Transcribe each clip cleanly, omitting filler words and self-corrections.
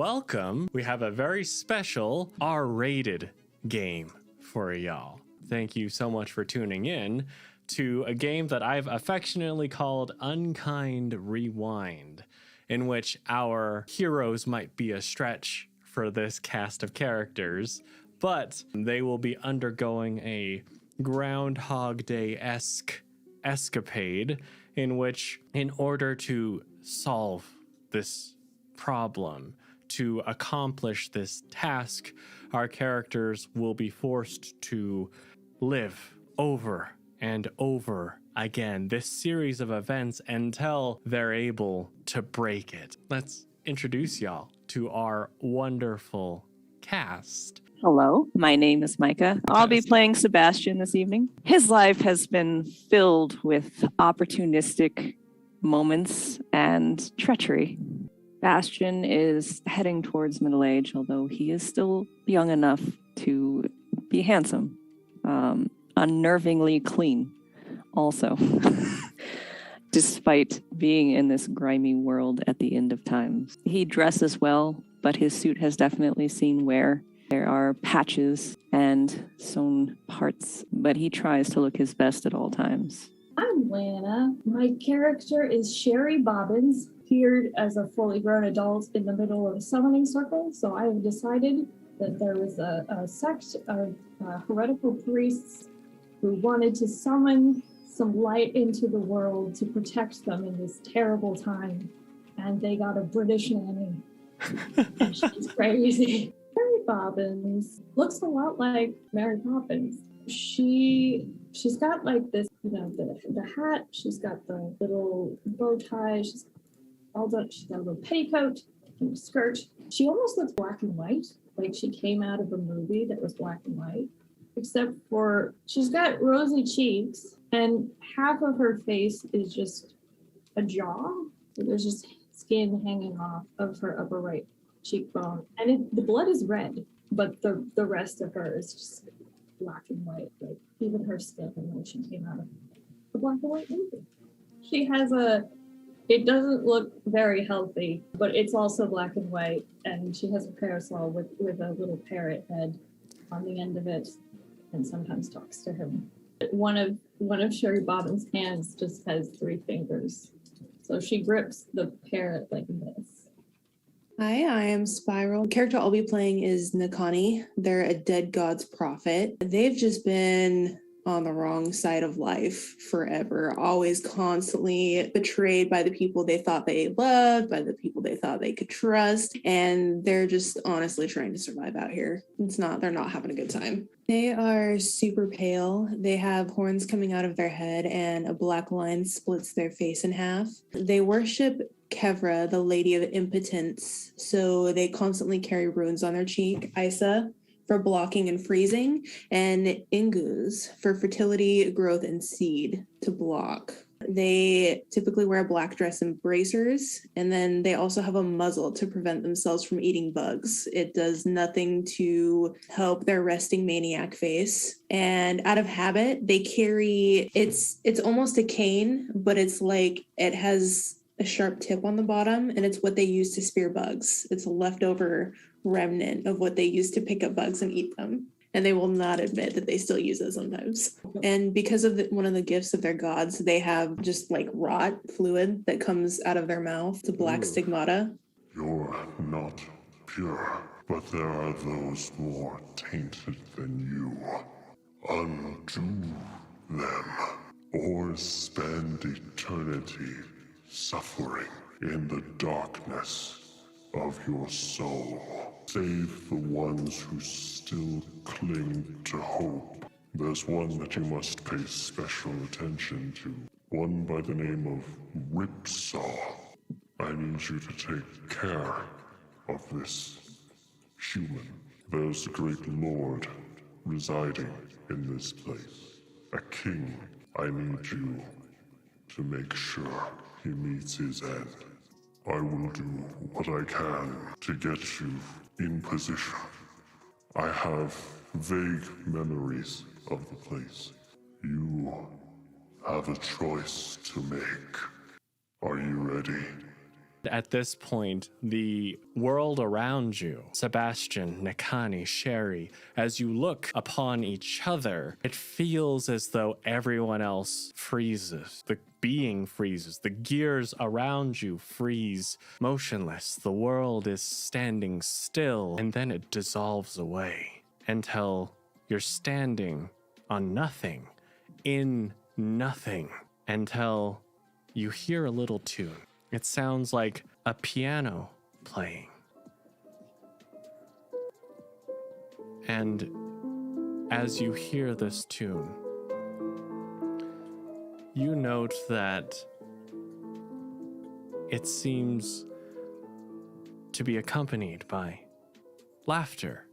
welcome. We have a very special R-rated game for y'all. Thank you so much for tuning in to a game that I've affectionately called Unkind Rewind, in which our heroes might be a stretch for this cast of characters, but they will be undergoing a Groundhog Day-esque escapade in which, in order to solve this problem, to accomplish this task, our characters will be forced to live over and over again this series of events until they're able to break it. Let's introduce y'all to our wonderful cast. Hello, my name is Micha. I'll be playing Sebastian this evening. His life has been filled with opportunistic moments and treachery. Sebastian is heading towards middle age, although he is still young enough to be handsome, unnervingly clean also, despite being in this grimy world at the end of times. He dresses well, but his suit has definitely seen wear. There are patches and sewn parts, but he tries to look his best at all times. I'm Lana. My character is Sherry Bobbins, appeared as a fully grown adult in the middle of a summoning circle, so I have decided that there was a sect of heretical priests who wanted to summon some light into the world to protect them in this terrible time, and they got a British nanny, and she's crazy. Mary Bobbins looks a lot like Mary Poppins. She's got like this, the hat. She's got the little bow tie. She's got a little petticoat and a skirt. She almost looks black and white, like she came out of a movie that was black and white, except for she's got rosy cheeks and half of her face is just a jaw. So there's just skin hanging off of her upper right cheekbone, and the blood is red, but the rest of her is just black and white, like even her skin, like she came out of the black and white movie. She has it doesn't look very healthy, but it's also black and white, and she has a parasol with a little parrot head on the end of it, and sometimes talks to him. One of Sherry Bobbins' hands just has 3 fingers, so she grips the parrot like this. Hi, I am Spiral. The character I'll be playing is Nekane. They're a dead god's prophet. They've just been on the wrong side of life forever, always constantly betrayed by the people they thought they loved, by the people they thought they could trust, and they're just honestly trying to survive out here. They're not having a good time. They are super pale. They have horns coming out of their head, and a black line splits their face in half. They worship Kevra, the Lady of Impotence, so they constantly carry runes on their cheek. Isa for blocking and freezing, and Ingus for fertility, growth, and seed to block. They typically wear a black dress and bracers, and then they also have a muzzle to prevent themselves from eating bugs. It does nothing to help their resting maniac face. And out of habit, they carry, it's almost a cane, but it's like it has a sharp tip on the bottom, and it's what they use to spear bugs. It's a leftover remnant of what they use to pick up bugs and eat them. And they will not admit that they still use it sometimes. And because of one of the gifts of their gods, they have just like rot fluid that comes out of their mouth. It's a black stigmata. You're not pure, but there are those more tainted than you. Undo them, or spend eternity suffering in the darkness of your soul. Save the ones who still cling to hope. There's one that you must pay special attention to. One by the name of Whipsaw. I need you to take care of this human. There's a great lord residing in this place. A king. I need you to make sure he meets his end. I will do what I can to get you in position. I have vague memories of the place. You have a choice to make. Are you ready? At this point, the world around you, Sebastian, Nekane, Sherry, as you look upon each other, it feels as though everyone else freezes. The being freezes. The gears around you freeze motionless. The world is standing still, and then it dissolves away until you're standing on nothing, in nothing, until you hear a little tune. It sounds like a piano playing. And as you hear this tune, you note that it seems to be accompanied by laughter,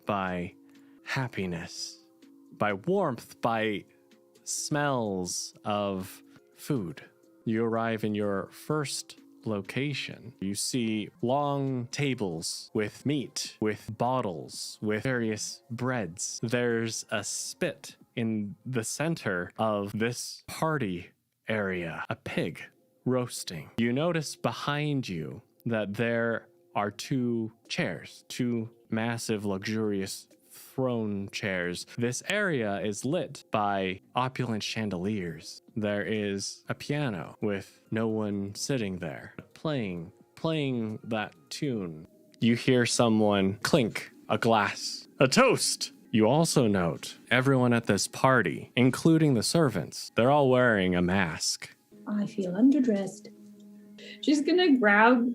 by happiness, by warmth, by smells of food. You arrive in your first location. You see long tables with meat, with bottles, with various breads. There's a spit in the center of this party area, a pig roasting. You notice behind you that there are two chairs, two massive, luxurious throne chairs. This area is lit by opulent chandeliers. There is a piano with no one sitting there, playing that tune. You hear someone clink a glass, a toast. You also note everyone at this party, including the servants, they're all wearing a mask. I feel underdressed. She's gonna grab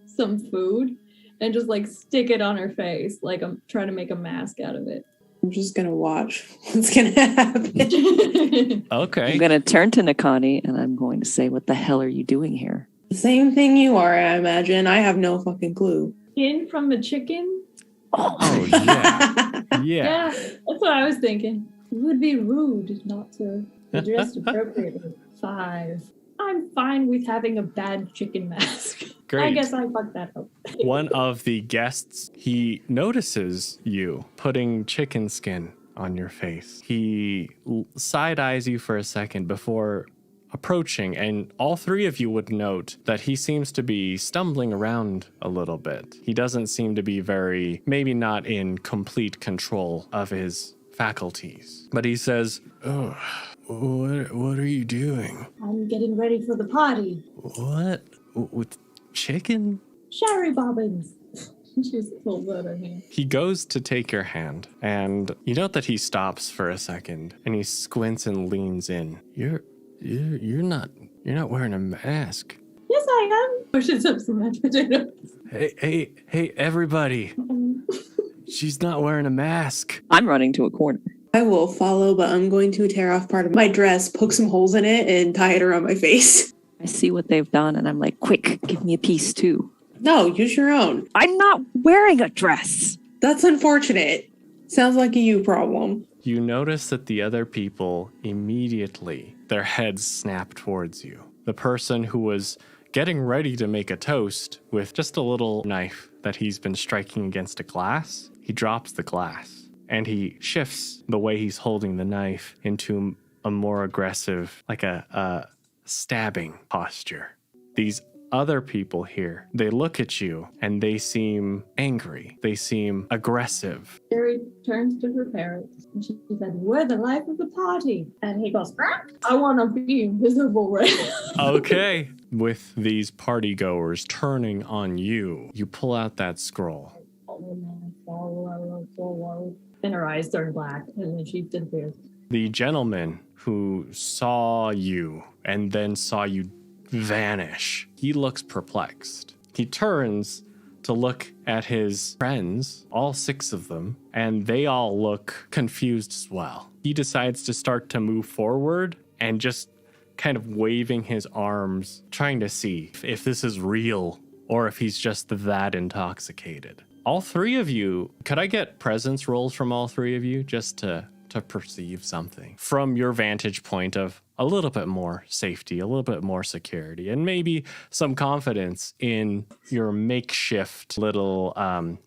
some food and just like stick it on her face, like I'm trying to make a mask out of it. I'm just gonna watch what's gonna happen. Okay. I'm going to turn to Nekane and I'm going to say, what the hell are you doing here? Same thing you are, I imagine. I have no fucking clue. Skin from a chicken? Oh, yeah. Yeah, Yeah. that's what I was thinking. It would be rude not to be dressed appropriately. 5. I'm fine with having a bad chicken mask. Great. I guess I fucked that up. One of the guests, he notices you putting chicken skin on your face. He side-eyes you for a second before approaching, and all three of you would note that he seems to be stumbling around a little bit. He doesn't seem to be maybe not in complete control of his faculties. But he says, "Oh, what are you doing? I'm getting ready for the party. What? With chicken?" Sherry Bobbins. She's pulls out her hand. He goes to take your hand, and you note that he stops for a second, and he squints and leans in. You're not wearing a mask. Yes, I am. Pushes up some mashed potatoes. Hey, everybody. She's not wearing a mask. I'm running to a corner. I will follow, but I'm going to tear off part of my dress, poke some holes in it, and tie it around my face. I see what they've done and I'm like, quick, give me a piece too. No, use your own. I'm not wearing a dress. That's unfortunate. Sounds like a you problem. You notice that the other people immediately, their heads snap towards you. The person who was getting ready to make a toast with just a little knife that he's been striking against a glass, he drops the glass and he shifts the way he's holding the knife into a more aggressive, like a stabbing posture. These other people here, they look at you and they seem angry. They seem aggressive. Sherry turns to her parents and she said, "We're the life of the party." And he goes, "I want to be invisible right now." Okay. With these party goers turning on you, you pull out that scroll. And her eyes turn black and then she disappears. The gentleman who saw you and then saw you vanish, he looks perplexed. He turns to look at his friends, all 6 of them, and they all look confused as well. He decides to start to move forward and just kind of waving his arms, trying to see if this is real or if he's just that intoxicated. All 3 of you, could I get presence rolls from all 3 of you just to perceive something from your vantage point of a little bit more safety, a little bit more security, and maybe some confidence in your makeshift little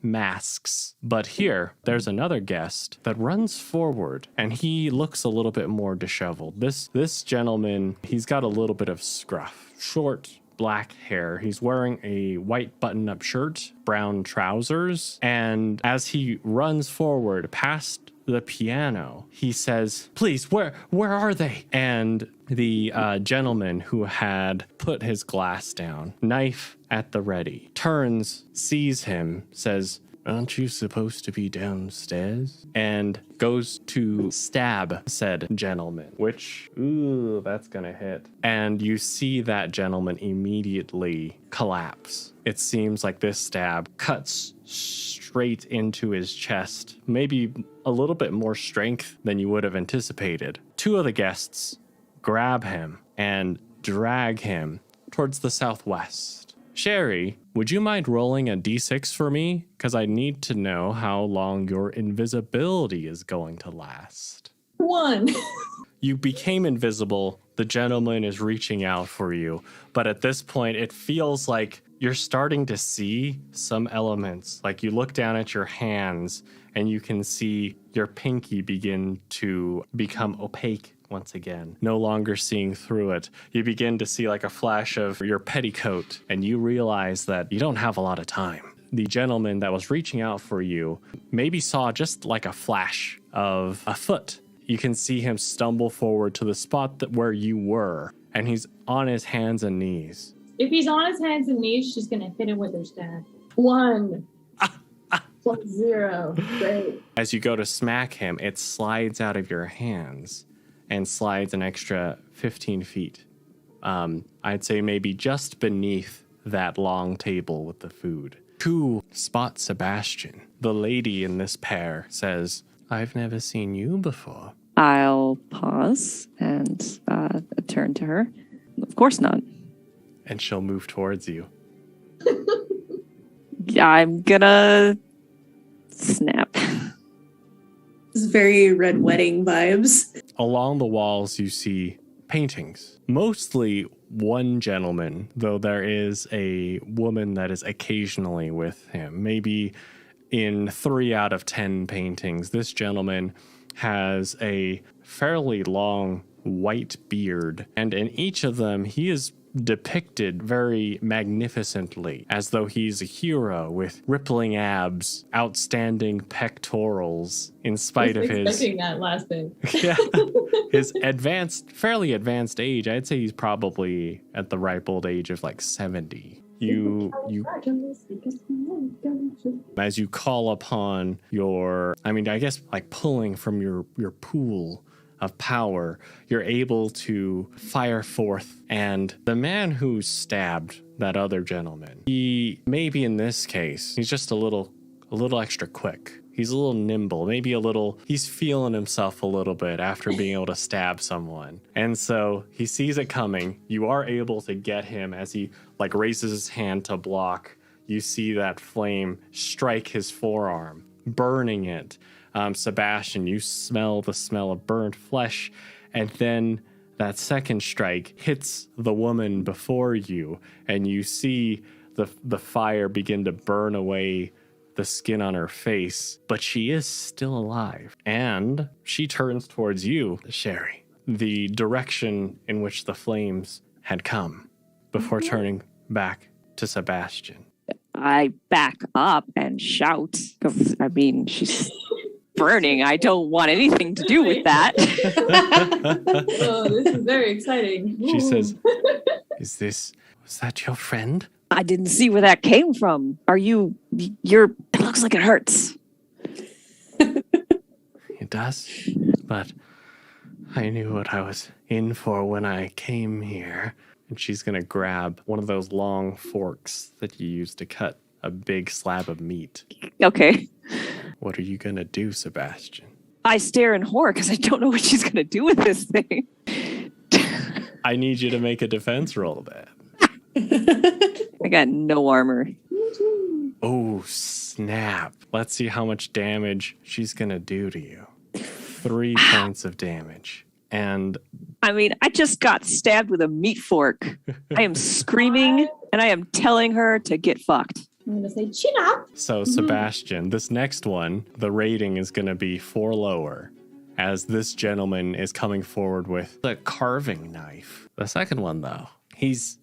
masks. But here, there's another guest that runs forward, and he looks a little bit more disheveled. This gentleman, he's got a little bit of scruff, short, black hair. He's wearing a white button-up shirt, brown trousers, and as he runs forward past the piano, he says, "Please, where are they?" And the gentleman who had put his glass down, knife at the ready, turns, sees him, says, "Aren't you supposed to be downstairs?" And goes to stab said gentleman, which, ooh, that's gonna hit. And you see that gentleman immediately collapse. It seems like this stab cuts straight into his chest, maybe a little bit more strength than you would have anticipated. Two of the guests grab him and drag him towards the southwest. Sherry, would you mind rolling a d6 for me? Because I need to know how long your invisibility is going to last. 1. You became invisible. The gentleman is reaching out for you. But at this point, it feels like you're starting to see some elements. Like you look down at your hands and you can see your pinky begin to become opaque once again, no longer seeing through it. You begin to see like a flash of your petticoat, and you realize that you don't have a lot of time. The gentleman that was reaching out for you maybe saw just like a flash of a foot. You can see him stumble forward to the spot where you were, and he's on his hands and knees. If he's on his hands and knees, she's going to hit him with her staff. 1. Plus 0. Great. As you go to smack him, it slides out of your hands and slides an extra 15 feet. I'd say maybe just beneath that long table with the food. To spot Sebastian, the lady in this pair says, "I've never seen you before." I'll pause and turn to her. Of course not. And she'll move towards you. I'm gonna snap. It's very Red Wedding vibes. Along the walls, you see paintings. Mostly one gentleman, though there is a woman that is occasionally with him. Maybe in 3 out of 10 paintings, this gentleman has a fairly long white beard. And in each of them, he is depicted very magnificently, as though he's a hero with rippling abs, outstanding pectorals, in spite of his expecting that last bit. yeah, his fairly advanced age. I'd say he's probably at the ripe old age of like 70. You as you call upon your, I guess like pulling from your pool of power, you're able to fire forth, and the man who stabbed that other gentleman, he maybe in this case, he's just a little extra quick. He's a little nimble, maybe he's feeling himself a little bit after being able to stab someone. And so he sees it coming. You are able to get him as he like raises his hand to block. You see that flame strike his forearm, burning it. Sebastian, you smell the smell of burnt flesh, and then that second strike hits the woman before you, and you see the fire begin to burn away the skin on her face, but she is still alive. And she turns towards you, Sherry, the direction in which the flames had come, before turning back to Sebastian. I back up and shout. She's burning. I don't want anything to do with that. Oh, this is very exciting. She says, was that your friend? I didn't see where that came from. It looks like it hurts. It does, but I knew what I was in for when I came here. And she's going to grab one of those long forks that you use to cut a big slab of meat. Okay. What are you going to do, Sebastian? I stare in horror because I don't know what she's going to do with this thing. I need you to make a defense roll then. I got no armor. Oh, snap. Let's see how much damage she's going to do to you. 3 points of damage. And I just got stabbed with a meat fork. I am screaming and I am telling her to get fucked. I'm going to say, chin up. so, Sebastian, this next one, the rating is going to be 4 lower, as this gentleman is coming forward with a carving knife. The second one, though, he's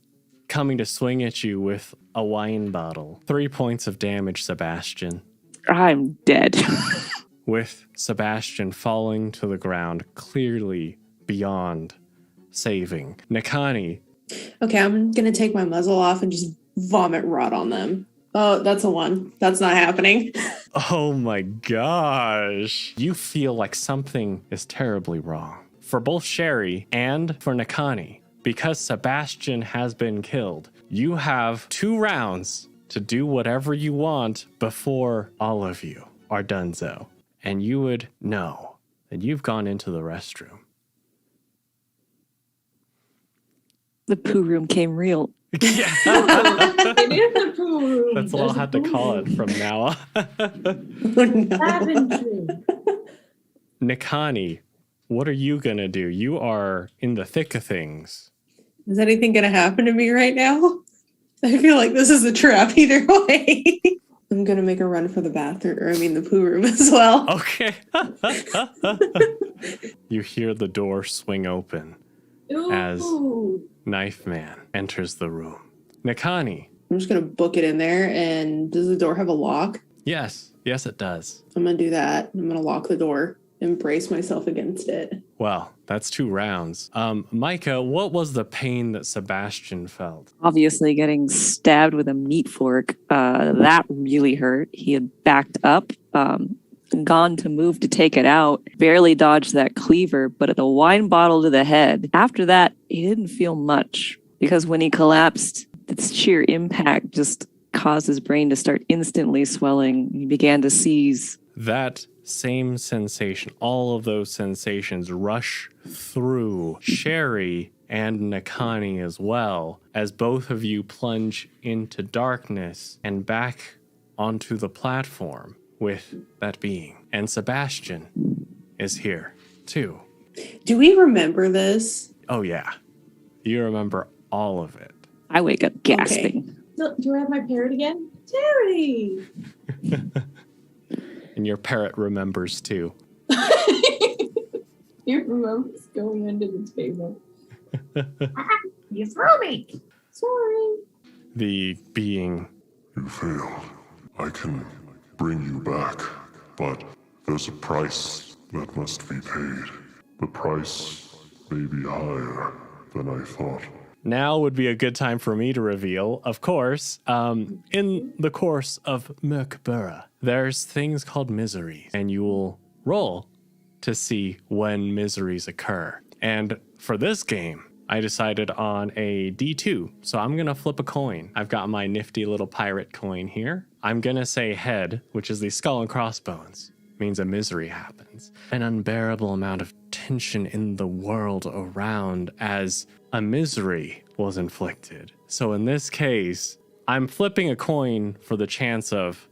coming to swing at you with a wine bottle. 3 points of damage, Sebastian. I'm dead. With Sebastian falling to the ground, clearly beyond saving. Nekane. Okay, I'm going to take my muzzle off and just vomit rot on them. Oh, that's a 1. That's not happening. Oh my gosh. You feel like something is terribly wrong. For both Sherry and for Nekane, because Sebastian has been killed, you have 2 rounds to do whatever you want before all of you are done so. And you would know that you've gone into the restroom. The poo room came real. Yeah. It is the pool room. That's what I'll have to call it from now on. Oh, no. Laventry. Nekane, what are you going to do? You are in the thick of things. Is anything going to happen to me right now? I feel like this is a trap either way. I'm going to make a run for the bathroom, or I mean the poo room as well. Okay. You hear the door swing open as Ooh. Knife Man enters the room. Nekane. I'm just going to book it in there. And does the door have a lock? Yes, it does. I'm going to do that. I'm going to lock the door and brace myself against it. Well, that's 2 rounds. Micha, what was the pain that Sebastian felt? Obviously, getting stabbed with a meat fork, that really hurt. He had backed up, gone to move to take it out, barely dodged that cleaver, but at the wine bottle to the head. After that, he didn't feel much because when he collapsed, its sheer impact just caused his brain to start instantly swelling. He began to seize. That same sensation, all of those sensations rush through Sherry and Nekane as well, as both of you plunge into darkness and back onto the platform with that being. And Sebastian is here too. Do we remember this? Oh yeah, you remember all of it. I wake up gasping. Do I have my parrot again? Terry! And your parrot remembers too. He remembers going under the table. You threw me! Sorry. The being. You failed. I can bring you back, but there's a price that must be paid. The price may be higher than I thought. Now would be a good time for me to reveal, of course, in the course of MÖRK, there's things called miseries, and you will roll to see when miseries occur. And for this game, I decided on a D2, so I'm going to flip a coin. I've got my nifty little pirate coin here. I'm going to say head, which is the skull and crossbones. Means a misery happens. An unbearable amount of tension in the world around as a misery was inflicted. So in this case, I'm flipping a coin for the chance of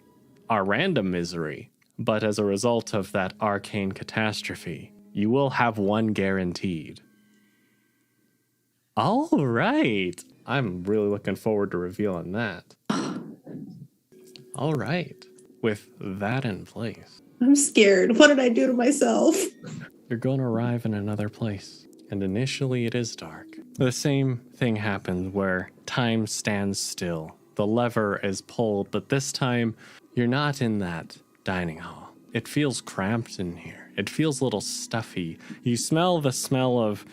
our random misery, but as a result of that arcane catastrophe, you will have 1 guaranteed. All right. I'm really looking forward to revealing that. All right. With that in place, I'm scared. What did I do to myself? you're going to arrive in another place. And initially it is dark. The same thing happens where time stands still. The lever is pulled, but this time you're not in that dining hall. It feels cramped in here. It feels a little stuffy. You smell the smell of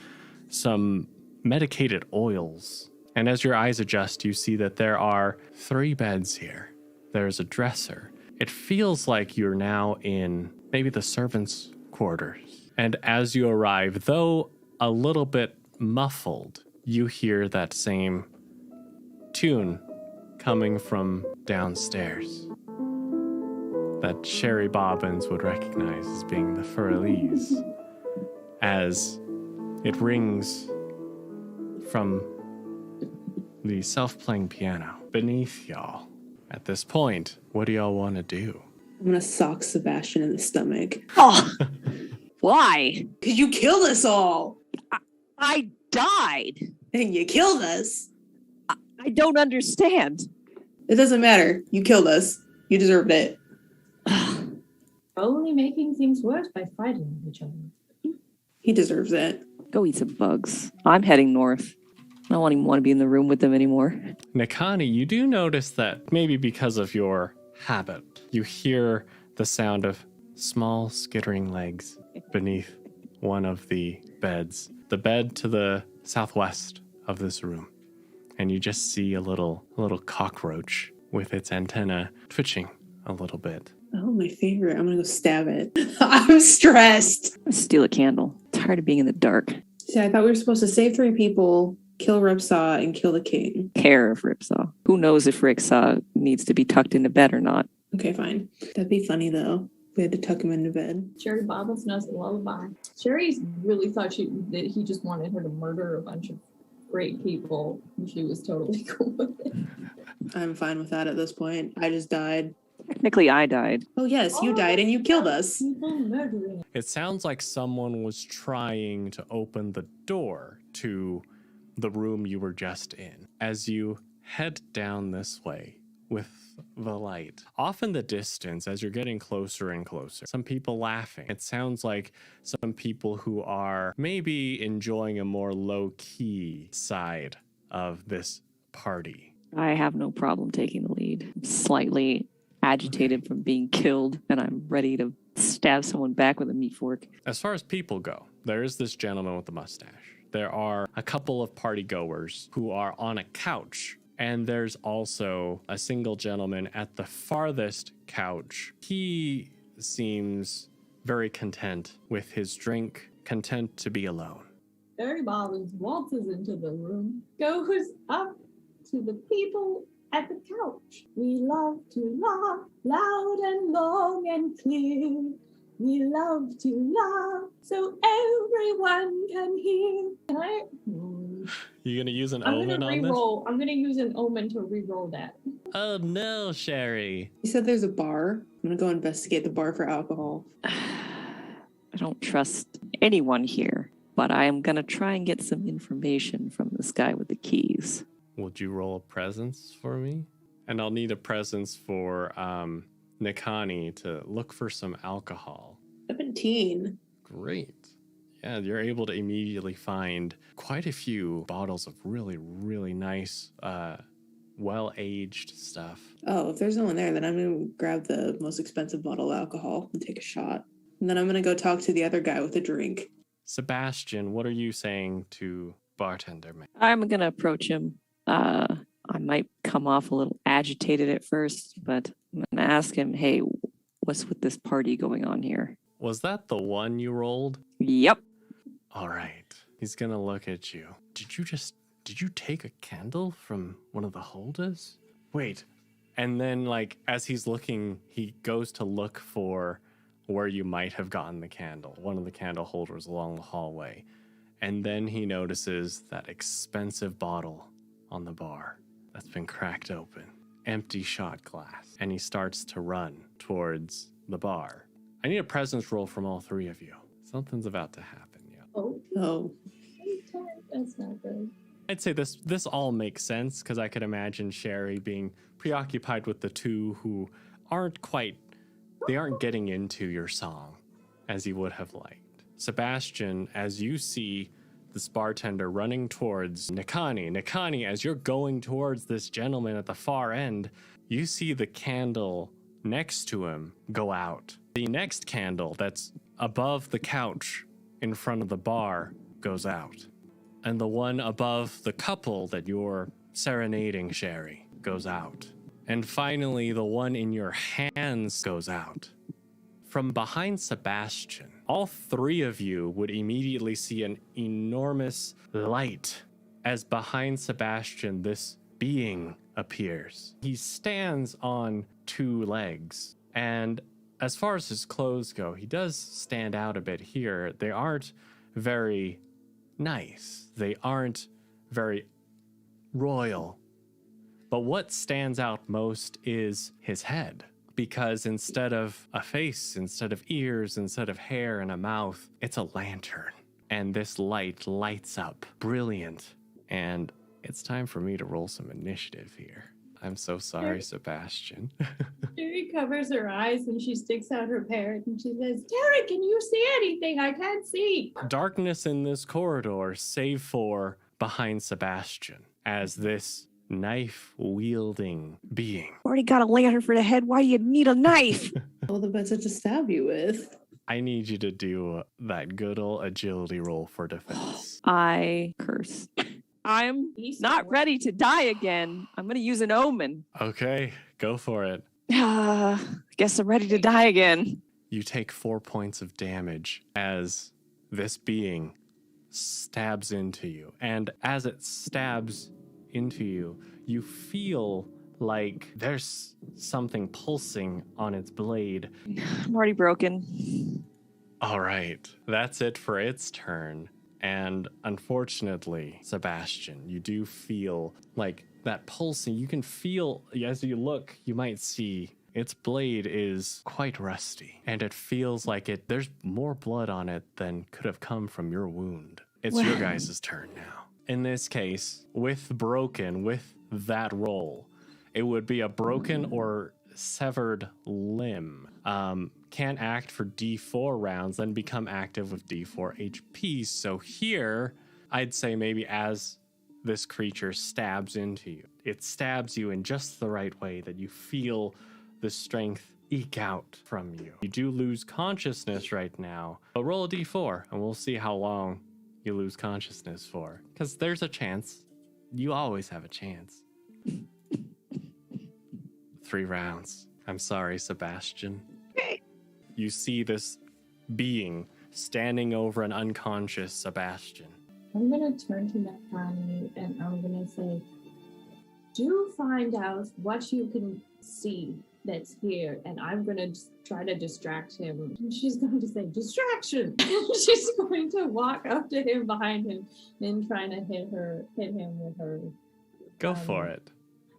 some medicated oils. And as your eyes adjust, you see that there are 3 beds here. There's a dresser. It feels like you're now in maybe the servants' quarters. And as you arrive, though a little bit muffled, you hear that same tune coming from downstairs that Sherry Bobbins would recognize as being the Fur-Elise, as it rings from the self-playing piano beneath y'all. At this point, what do y'all want to do? I'm going to sock Sebastian in the stomach. Oh, why? Because you killed us all. I died. And you killed us. I don't understand. It doesn't matter. You killed us. You deserved it. Only making things worse by fighting with each other. He deserves it. Go eat some bugs. I'm heading north. I don't even want to be in the room with them anymore. Nekane, you do notice that maybe because of your habit, you hear the sound of small skittering legs beneath one of the beds. The bed to the southwest of this room. And you just see a little cockroach with its antenna twitching a little bit. Oh, my favorite. I'm going to go stab it. I'm stressed. Steal a candle. Tired of being in the dark. See, I thought we were supposed to save 3 people, kill Ripsaw, and kill the king. Care of Ripsaw. Who knows if Ripsaw needs to be tucked into bed or not? Okay, fine. That'd be funny, though. We had to tuck him into bed. Sherry Bobbins knows a lullaby. Sherry really thought that he just wanted her to murder a bunch of great people, and she was totally cool with it. I'm fine with that at this point. I just died. Technically, I died. Oh, yes, you died and you killed us. People murdering. It sounds like someone was trying to open the door to the room you were just in. As you head down this way with the light, off in the distance, as you're getting closer and closer, some people laughing. It sounds like some people who are maybe enjoying a more low-key side of this party. I have no problem taking the lead. I'm slightly agitated from being killed, and I'm ready to stab someone back with a meat fork. As far as people go, there is this gentleman with the mustache. There are a couple of party goers who are on a couch, and there's also a single gentleman at the farthest couch. He seems very content with his drink, content to be alone. Sherry Bobbins waltzes into the room, goes up to the people at the couch. We love to laugh loud and long and clear. We love to laugh so everyone can hear. Can I? You gonna use an I'm omen gonna on this? re-roll. I'm gonna use an omen to re-roll that. Oh no, Sherry. You said there's a bar. I'm going to go investigate the bar for alcohol. I don't trust anyone here, but I am going to try and get some information from this guy with the keys. Would you roll a presence for me? And I'll need a presence for Nekane to look for some alcohol. 17. Great. Yeah, you're able to immediately find quite a few bottles of really, really nice, well-aged stuff. Oh, if there's no one there, then I'm going to grab the most expensive bottle of alcohol and take a shot. And then I'm going to go talk to the other guy with a drink. Sebastian, what are you saying to bartender man? I'm going to approach him. I might come off a little agitated at first, but I'm going to ask him, hey, what's with this party going on here? Was that the one you rolled? Yep. All right. He's going to look at you. Did you take a candle from one of the holders? Wait. And then, like, as he's looking, he goes to look for where you might have gotten the candle, one of the candle holders along the hallway. And then he notices that expensive bottle on the bar that's been cracked open. Empty shot glass. And he starts to run towards the bar. I need a presence roll from all three of you. Something's about to happen, yeah. Oh. That's not good. I'd say this all makes sense because I could imagine Sherry being preoccupied with the two who aren't getting into your song as you would have liked. Sebastian, as you see this bartender running towards Nekane, as you're going towards this gentleman at the far end, you see the candle next to him go out. The next candle that's above the couch in front of the bar goes out. And the one above the couple that you're serenading, Sherry, goes out. And finally, the one in your hands goes out. From behind Sebastian, all three of you would immediately see an enormous light as behind Sebastian, this being appears. He stands on 2 legs, and as far as his clothes go, he does stand out a bit here. They aren't very nice. They aren't very royal. But what stands out most is his head. Because instead of a face, instead of ears, instead of hair and a mouth, it's a lantern. And this light lights up, brilliant. And it's time for me to roll some initiative here. I'm so sorry, Sebastian. Sherry covers her eyes and she sticks out her parrot and she says, Terry, can you see anything? I can't see. Darkness in this corridor, save for behind Sebastian as this knife-wielding being. Already got a lantern for the head. Why do you need a knife? All the best to stab you with. I need you to do that good old agility roll for defense. I curse. I'm not ready to die again. I'm going to use an omen. Okay, go for it. Guess I'm ready to die again. You take 4 points of damage as this being stabs into you. And as it stabs into you, you feel like there's something pulsing on its blade. I'm already broken. All right, that's it for its turn. And unfortunately, Sebastian, you do feel like that pulsing. You can feel, as you look, you might see its blade is quite rusty. And it feels like there's more blood on it than could have come from your wound. It's your guys' turn now. In this case, with that roll, it would be a broken or severed limb. Can't act for D4 rounds, then become active with D4 HP. So here, I'd say maybe as this creature stabs into you, it stabs you in just the right way that you feel the strength eke out from you. You do lose consciousness right now. But roll a D4 and we'll see how long you lose consciousness for. Because there's a chance. You always have a chance. 3 rounds. I'm sorry, Sebastian. You see this being standing over an unconscious Sebastian. I'm going to turn to Nekane and I'm going to say, do find out what you can see that's here, and I'm going to try to distract him. And she's going to say, distraction! She's going to walk up to him behind him and trying to hit him with her. Go for it.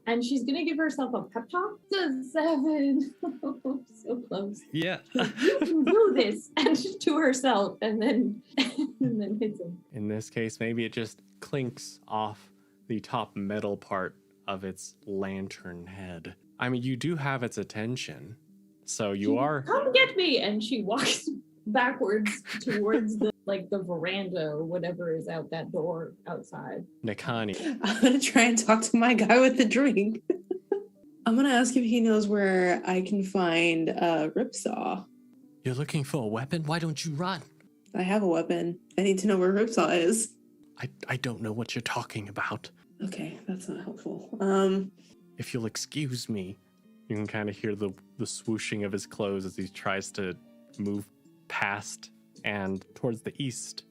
And she's going to give herself a pep talk. To 7. So close. Yeah. You can do this. And to herself, and then hits him. In this case, maybe it just clinks off the top metal part of its lantern head. I mean, you do have its attention, so you are... Come get me! And she walks backwards towards the veranda or whatever is out that door outside. Nekane. I'm going to try and talk to my guy with the drink. I'm going to ask if he knows where I can find a ripsaw. You're looking for a weapon? Why don't you run? I have a weapon. I need to know where ripsaw is. I don't know what you're talking about. Okay, that's not helpful. If you'll excuse me, you can kind of hear the swooshing of his clothes as he tries to move past and towards the east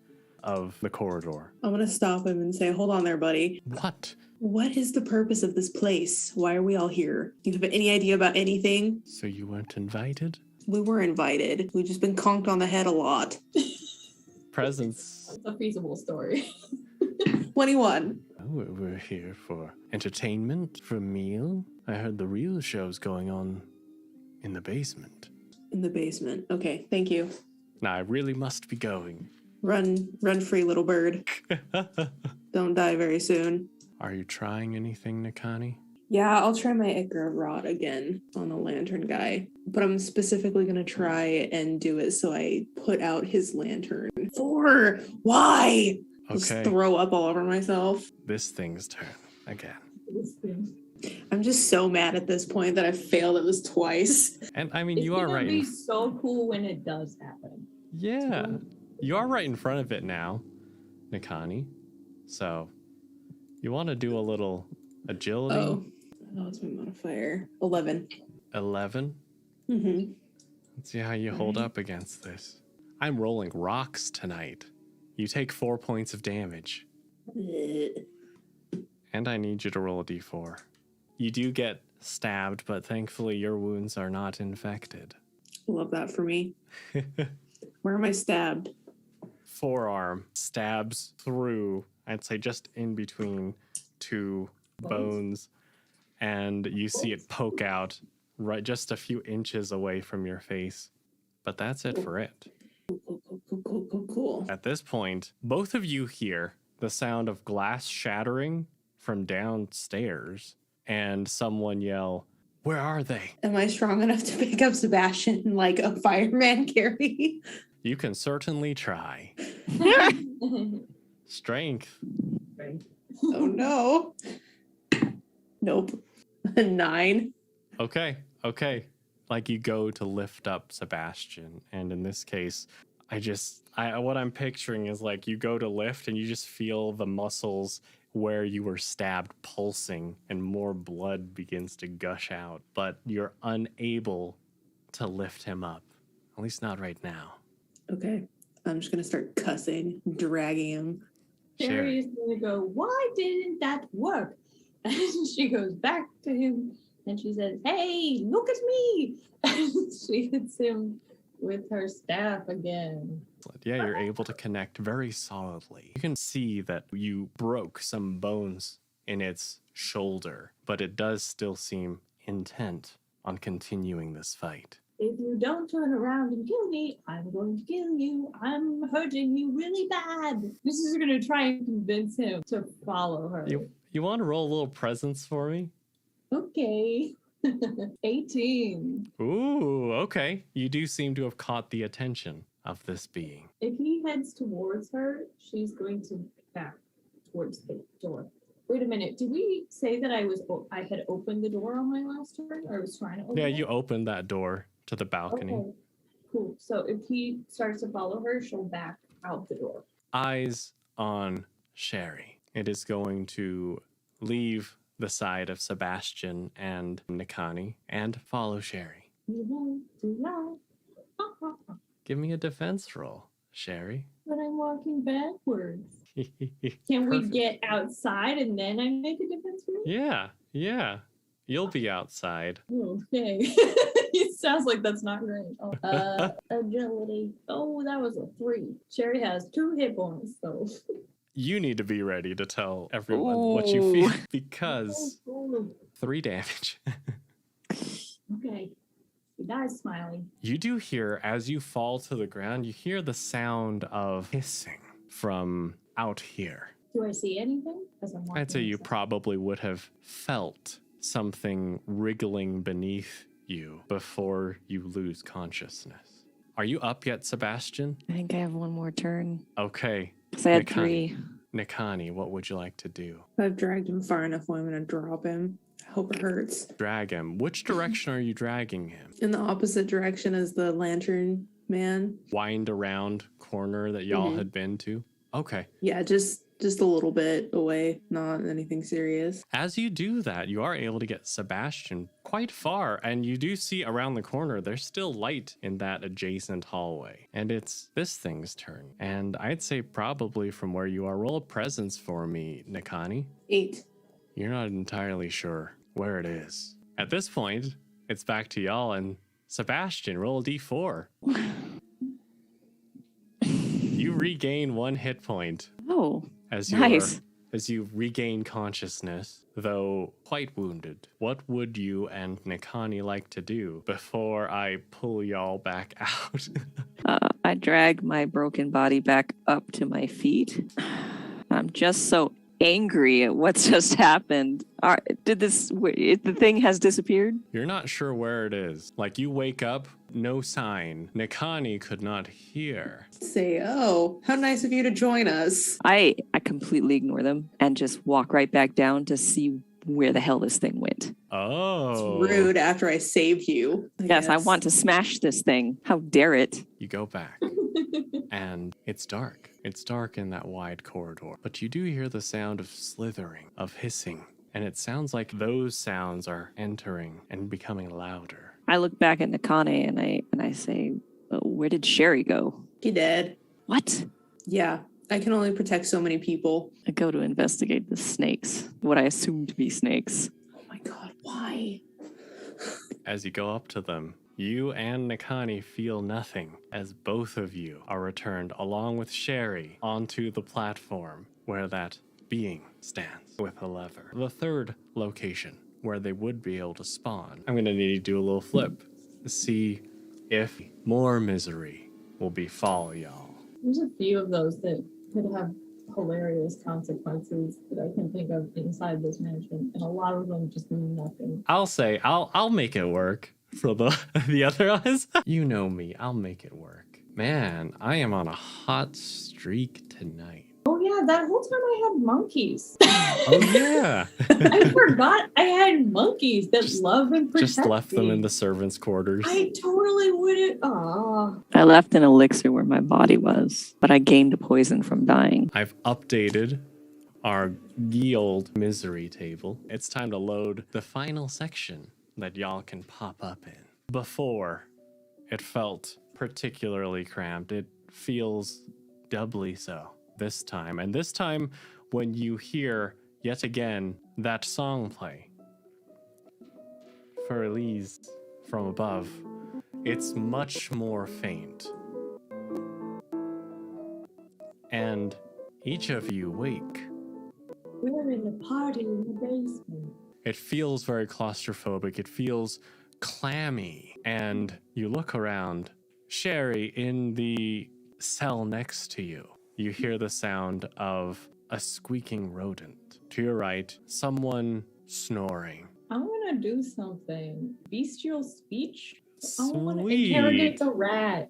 of the corridor. I'm going to stop him and say, hold on there, buddy. What? What is the purpose of this place? Why are we all here? Do you have any idea about anything? So you weren't invited? We were invited. We've just been conked on the head a lot. Presents. It's a feasible story. 21. Oh, we're here for entertainment, for a meal. I heard the real show's going on in the basement. In the basement. Okay, thank you. Now I really must be going. Run free, little bird. Don't die very soon. Are you trying anything, Nekane? Yeah, I'll try my Edgar rod again on the lantern guy. But I'm specifically going to try and do it so I put out his lantern. 4! Why? Okay. Just throw up all over myself. This thing's turn again. I'm just so mad at this point that I failed it was twice. And I mean, you are right. It's so cool when it does happen. Yeah. You are right in front of it now, Nekane. So you want to do a little agility? Oh, that's my modifier. 11. 11? Mm-hmm. Let's see how you hold up against this. I'm rolling rocks tonight. You take 4 points of damage. And I need you to roll a d4. You do get stabbed, but thankfully your wounds are not infected. Love that for me. Where am I stabbed? Forearm stabs through, I'd say just in between 2 bones, and you see it poke out right just a few inches away from your face. But that's it for it. Cool. At this point, both of you hear the sound of glass shattering from downstairs and someone yell, "Where are they?" Am I strong enough to pick up Sebastian like a fireman carry? You can certainly try. Strength. Sherry. Oh no. Nope. 9. Okay. Like you go to lift up Sebastian, and in this case, what I'm picturing is like you go to lift and you just feel the muscles where you were stabbed pulsing and more blood begins to gush out, but you're unable to lift him up. At least not right now. Okay. I'm just gonna start cussing, dragging him. Sherry is going to go, why didn't that work? And she goes back to him and she says, hey, look at me. And she hits him with her staff again. Yeah, you're able to connect very solidly. You can see that you broke some bones in its shoulder, but it does still seem intent on continuing this fight. If you don't turn around and kill me, I'm going to kill you. I'm hurting you really bad. This is going to try and convince him to follow her. You want to roll a little presence for me? Okay. 18. Ooh, okay. You do seem to have caught the attention of this being. If he heads towards her, she's going to back towards the door. Wait a minute. Did we say that I had opened the door on my last turn? Or I was trying to open it? You opened that door to the balcony. Okay, cool. So if he starts to follow her, she'll back out the door. Eyes on Sherry. It is going to leave the side of Sebastian and Nekane and follow Sherry. You won't do that. Give me a defense roll, Sherry. But I'm walking backwards. Can we Perfect. get outside and then I make a defense roll? Yeah. You'll be outside. Okay. It sounds like that's not great. Agility. Oh, that was a 3. Sherry has 2 hit points, so. You need to be ready to tell everyone what you feel because Oh, 3 damage. okay. He dies smiling. You do hear, as you fall to the ground, you hear the sound of hissing from out here. Do I see anything? As I'm walking I'd say you outside? probably would have felt something wriggling beneath you before you lose consciousness. Are you up yet, Sebastian? I think I have one more turn. Okay. Because I had Nekane. 3. Nekane, what would you like to do? If I've dragged him far enough, I'm gonna drop him. I hope it hurts. Drag him. Which direction are you dragging him? In the opposite direction as the lantern man. Wind around corner that y'all Mhm. had been to? Okay. Yeah, just a little bit away, not anything serious. As you do that, you are able to get Sebastian quite far, and you do see around the corner there's still light in that adjacent hallway. And it's this thing's turn. And I'd say probably from where you are, roll a presence for me, Nekane. 8. You're not entirely sure where it is. At this point, it's back to y'all, and Sebastian, roll a d4. You regain 1 hit point Oh, as nice. as you regain consciousness, though quite wounded. What would you and Nekane like to do before I pull y'all back out? I drag my broken body back up to my feet. I'm just so angry at what's just happened. The thing has disappeared? You're not sure where it is. Like, you wake up, no sign. Nekane could not hear. Say, oh, how nice of you to join us. I completely ignore them and just walk right back down to see where the hell this thing went. Oh. It's rude after I saved you. Yes, I want to smash this thing. How dare it? You go back, and it's dark. It's dark in that wide corridor. But you do hear the sound of slithering, of hissing, and it sounds like those sounds are entering and becoming louder. I look back at Nekane and I say, where did Sherry go? He dead. What? Yeah, I can only protect so many people. I go to investigate the snakes, what I assume to be snakes. Oh my god, why? As you go up to them, you and Nekane feel nothing as both of you are returned along with Sherry onto the platform where that being stands with a lever. The third location where they would be able to spawn. I'm going to need you to do a little flip to see if more misery will befall y'all. There's a few of those that could have hilarious consequences that I can think of inside this mansion, and a lot of them just mean nothing. I'll say I'll make it work for the other ones. You know me, I'll make it work. Man, I am on a hot streak tonight. Oh yeah, yeah, that whole time I had monkeys. Oh yeah. I forgot I had monkeys that love and protect Just left them in me. the servants' quarters. I totally wouldn't. Aw. I left an elixir where my body was, but I gained a poison from dying. I've updated our ye old misery table. It's time to load the final section that y'all can pop up in. Before, it felt particularly cramped. It feels doubly so this time. And this time, when you hear yet again that song play for Elise from above, it's much more faint. And each of you wake. We're in the party in the basement. It feels very claustrophobic. It feels clammy. And you look around. Sherry, in the cell next to you, you hear the sound of a squeaking rodent. To your right, someone snoring. I'm gonna do something. Bestial speech? I want to Sweet. interrogate the rat.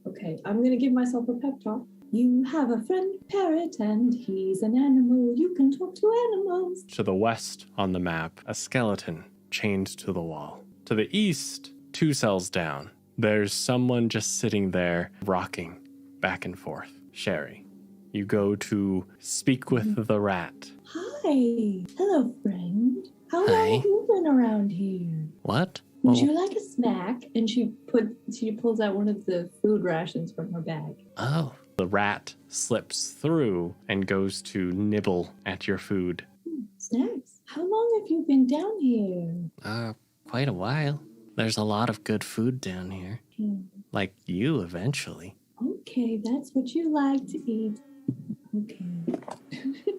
Okay, I'm gonna give myself a pep talk. You have a friend parrot and he's an animal. You can talk to animals. To the west on the map, a skeleton chained to the wall. To the east, 2 cells down, there's someone just sitting there rocking back and forth. Sherry, you go to speak with the rat. Hi. Hello, friend. How Hi. long have you been around here? What? Would Oh. you like a snack? And she pulls out one of the food rations from her bag. Oh. The rat slips through and goes to nibble at your food. Snacks? How long have you been down here? Quite a while. There's a lot of good food down here. Like you eventually. Okay, that's what you like to eat. Okay.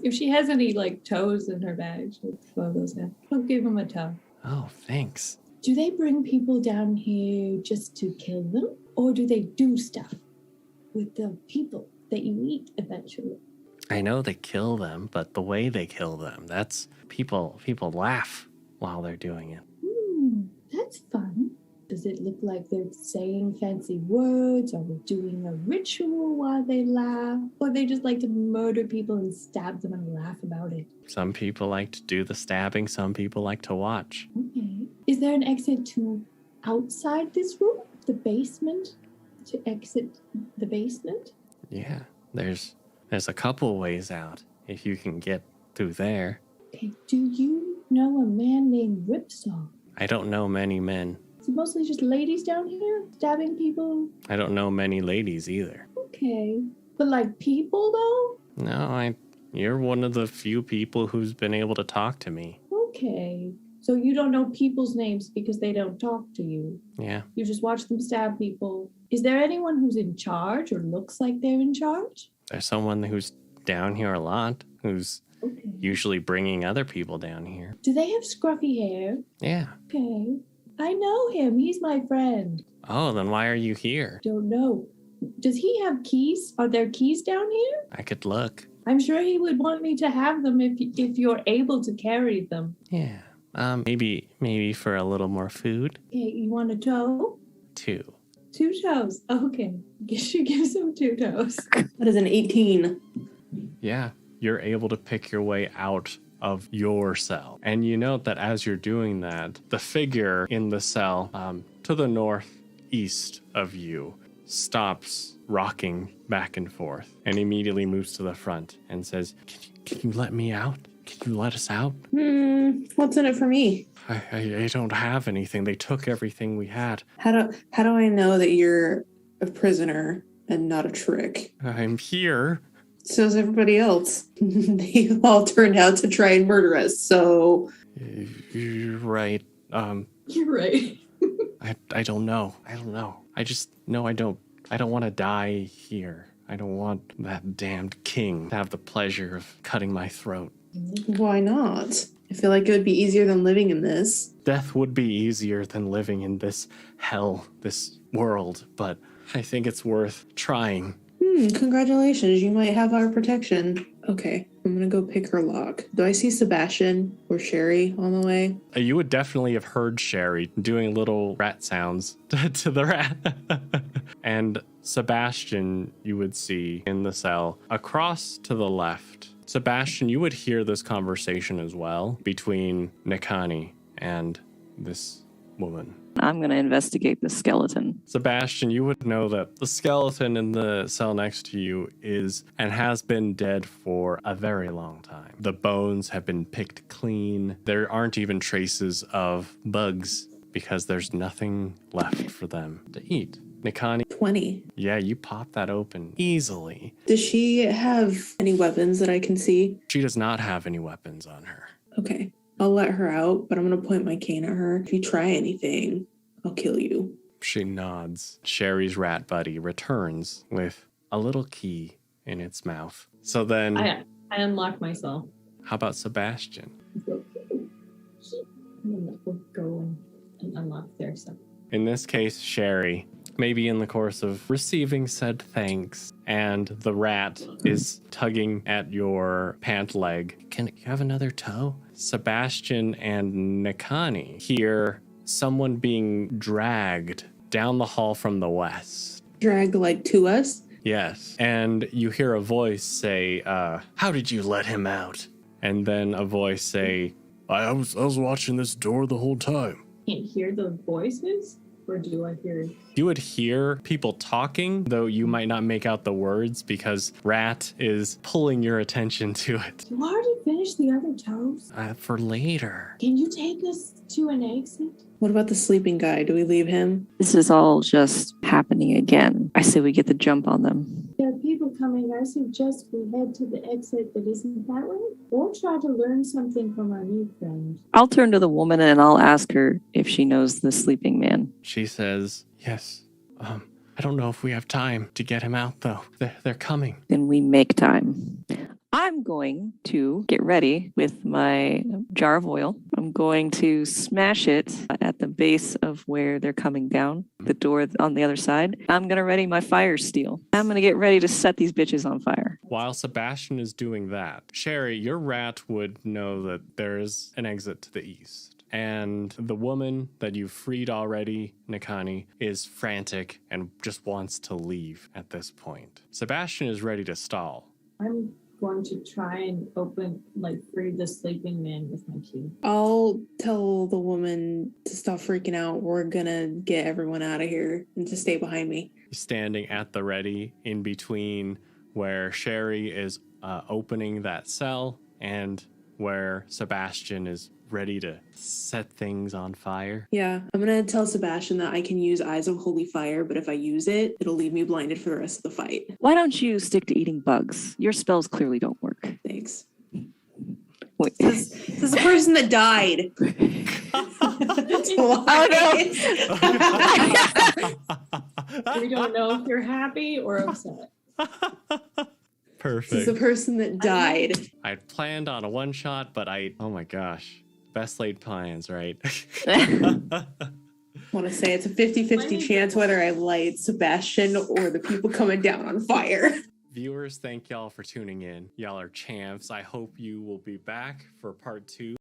If she has any like toes in her bag, she'll throw those down. Don't give them a toe. Oh, thanks. Do they bring people down here just to kill them? Or do they do stuff with the people that you eat eventually? I know they kill them, but the way they kill them, that's people laugh while they're doing it. That's fun. Does it look like they're saying fancy words? Are they doing a ritual while they laugh? Or they just like to murder people and stab them and laugh about it? Some people like to do the stabbing, some people like to watch. Okay. Is there an exit to outside this room? The basement? To exit the basement? Yeah, there's a couple ways out if you can get through there. Okay. Do you know a man named Ripsaw? I don't know many men. Is it mostly just ladies down here stabbing people? I don't know many ladies either. Okay. But like people though? No, you're one of the few people who's been able to talk to me. Okay. So you don't know people's names because they don't talk to you. Yeah. You just watch them stab people. Is there anyone who's in charge or looks like they're in charge? There's someone who's down here a lot, who's Okay. usually bringing other people down here. Do they have scruffy hair? Yeah. Okay. I know him. He's my friend. Oh, then why are you here? Don't know. Does he have keys? Are there keys down here? I could look. I'm sure he would want me to have them if you're able to carry them. Yeah. Maybe for a little more food. Okay, you want a toe? 2. 2 toes. Okay. Guess you give him 2 toes. That is an 18. Yeah. You're able to pick your way out of your cell. And you note that as you're doing that, the figure in the cell to the northeast of you stops rocking back and forth and immediately moves to the front and says, Can you let me out? Can you let us out? What's in it for me? I don't have anything. They took everything we had. How do I know that you're a prisoner and not a trick? I'm here. So is everybody else. They all turned out to try and murder us, so... You're right. You're right. I don't know. I just know I don't want to die here. I don't want that damned king to have the pleasure of cutting my throat. Why not? I feel like it would be easier than living in this. Death would be easier than living in this hell, this world, but I think it's worth trying. Congratulations. You might have our protection. Okay. I'm gonna go pick her lock. Do I see Sebastian or Sherry on the way? You would definitely have heard Sherry doing little rat sounds to the rat. And Sebastian, you would see in the cell across to the left. Sebastian, you would hear this conversation as well between Nekane and this woman. I'm going to investigate the skeleton. Sebastian, you would know that the skeleton in the cell next to you is and has been dead for a very long time. The bones have been picked clean. There aren't even traces of bugs because there's nothing left for them to eat. Nekane, 20. yeah, you pop that open easily. Does she have any weapons that I can see? She does not have any weapons on her. Okay. I'll let her out, but I'm going to point my cane at her. If you try anything, I'll kill you. She nods. Sherry's rat buddy returns with a little key in its mouth. So then, I unlock myself. how about Sebastian? And then we'll go and unlock their stuff. In this case, Sherry, maybe in the course of receiving said thanks, and the rat is tugging at your pant leg. Can you have another toe? Sebastian and Nekane hear someone being dragged down the hall from the west. Dragged like to us? Yes. And you hear a voice say, how did you let him out? And then a voice say, I was watching this door the whole time. Can't hear the voices? Or do I hear? You would hear people talking, though you might not make out the words because Rat is pulling your attention to it. You already finished the other toes? For later. Can you take us to an exit? What about the sleeping guy? Do we leave him? This is all just happening again. I say we get the jump on them. There are people coming. I suggest we head to the exit that isn't that way. We'll try to learn something from our new friend. I'll turn to the woman and I'll ask her if she knows the sleeping man. She says, yes. I don't know if we have time to get him out, though. They're coming. Then we make time. I'm going to get ready with my jar of oil. I'm going to smash it at the base of where they're coming down, the door on the other side. I'm going to ready my fire steel. I'm going to get ready to set these bitches on fire. While Sebastian is doing that, Sherry, your rat would know that there is an exit to the east. And the woman that you've freed already, Nekane, is frantic and just wants to leave at this point. Sebastian is ready to stall. I'm going to try and free the sleeping man with my key. I'll tell the woman to stop freaking out. We're gonna get everyone out of here and to stay behind me. Standing at the ready in between where Sherry is opening that cell and where Sebastian is ready to set things on fire. Yeah, I'm gonna tell Sebastian that I can use Eyes of Holy Fire, but if I use it, it'll leave me blinded for the rest of the fight. Why don't you stick to eating bugs? Your spells clearly don't work. Thanks. Wait. This is the person that died. That's why. We don't know if you're happy or upset. Perfect. This is the person that died. I'd planned on a one shot, but oh my gosh. Best laid plans, right? I want to say it's a 50-50 chance whether I light Sebastian or the people coming down on fire. Viewers, thank y'all for tuning in. Y'all are champs. I hope you will be back for part 2.